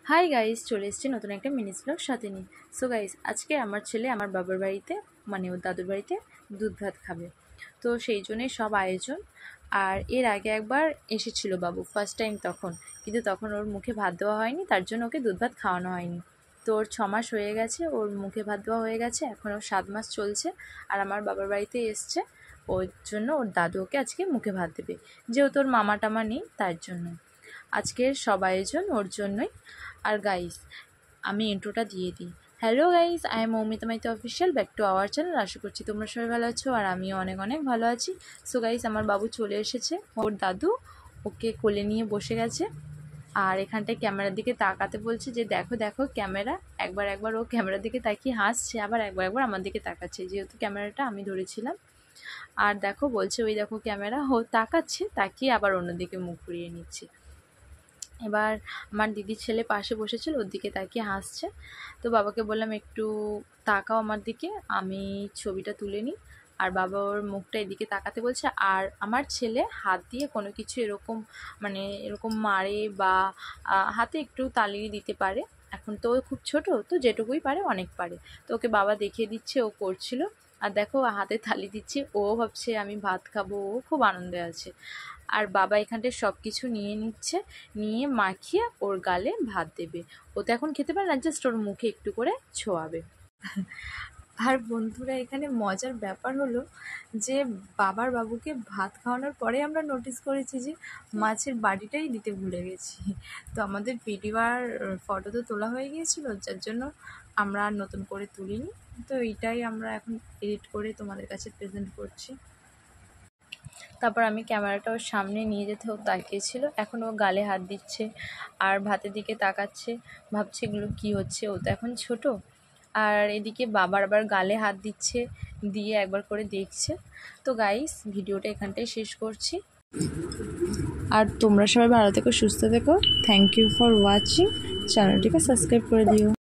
Hi guys, চলে এসেছি নতুন একটা মিনিস ব্লগ সাথে নিয়ে। সো গাইস, আজকে আমার ছেলে আমার বাবার বাড়িতে মানে ওর দাদুর বাড়িতে দুধ ভাত খাবে। তো সেই জন্যই সব আয়োজন। আর এর আগে একবার এসেছিল বাবু, ফার্স্ট টাইম তখন, কিন্তু তখন ওর মুখে ভাত দেওয়া হয়নি, তার জন্য ওকে দুধ ভাত খাওয়ানো হয়নি। তো ওর 6 মাস হয়ে গেছে, ওর মুখে ভাত দেওয়া হয়ে গেছে, এখন ওর 7 মাস চলছে। আর আমার বাবার বাড়িতে এসছে, ওর জন্য ওর দাদু ওকে আজকে মুখে ভাত দেবে, যেহেতু ওর মামা টামা নেই তার জন্য। আজকের সব আয়োজন ওর জন্যই। আর গাইস, আমি ইন্ট্রোটা দিয়ে দিই। Hello guys, I am Moumita Maiti official, back to our channel. আশা করছি তোমরা সবাই ভালো আছো আর আমিও অনেক অনেক ভালো আছি। সো গাইস, আমার বাবু চলে এসেছে, ওর দাদু ওকে কোলে নিয়ে বসে গেছে। আর এখানটায় ক্যামেরার দিকে তাকাতে বলছে যে দেখো দেখো ক্যামেরা। একবার একবার ও ক্যামেরার দিকে তাকিয়ে হাসছে, আবার একবার একবার আমার দিকে তাকাচ্ছে, যেহেতু ক্যামেরাটা আমি ধরেছিলাম। আর দেখো বলছে ওই দেখো ক্যামেরা, ও তাকাচ্ছে, তাকিয়ে আবার অন্যদিকে মুখ ঘুরিয়ে নিচ্ছে। এবার আমার দিদির ছেলে পাশে বসেছিল, ওর দিকে তাকিয়ে হাসছে। তো বাবাকে বললাম একটু তাকাও আমার দিকে, আমি ছবিটা তুলে নিই। আর বাবা ওর মুখটা এদিকে তাকাতে বলছে। আর আমার ছেলে হাত দিয়ে কোনো কিছু এরকম মানে এরকম মারে বা হাতে একটু তালি দিতে পারে। এখন তো ও খুব ছোট, তো যেটুকুই পারে অনেক পারে। তো ওকে বাবা দেখিয়ে দিচ্ছে, ও করছিল। আর দেখো হাতে থালি দিচ্ছে, ও ভাবছে আমি ভাত খাবো, ও খুব আনন্দে আছে। আর বাবা এখানটায় সব কিছু নিয়ে নিচ্ছে, নিয়ে মাখিয়ে ওর গালে ভাত দেবে। ও তো এখন খেতে পারে না, জাস্ট ওর মুখে একটু করে ছোঁয়াবে। আর বন্ধুরা, এখানে মজার ব্যাপার হলো যে বাবার বাবুকে ভাত খাওয়ানোর পরে আমরা নোটিস করেছি যে মাছের বাটিটাই দিতে ভুলে গেছি। তো আমাদের ভিডিও আর ফটো তো তোলা হয়ে গিয়েছিল, যার জন্য আমরা আর নতুন করে তুলিনি। তো এইটাই আমরা এখন এডিট করে তোমাদের কাছে প্রেজেন্ট করছি। তারপর আমি ক্যামেরাটা ওর সামনে নিয়ে যেতে ও তাকিয়েছিল, এখন ও গালে হাত দিচ্ছে আর ভাতের দিকে তাকাচ্ছে, ভাবছে এগুলো কী হচ্ছে, ও তো এখন ছোট। আর এদিকে বাবার আবার গালে হাত দিচ্ছে, দিয়ে একবার করে দেখছে। তো গাইস, ভিডিওটা এখানটায় শেষ করছি। আর তোমরা সবাই ভালো থেকো, সুস্থ থেকো। Thank you for watching. চ্যানেলটিকে সাবস্ক্রাইব করে দিও।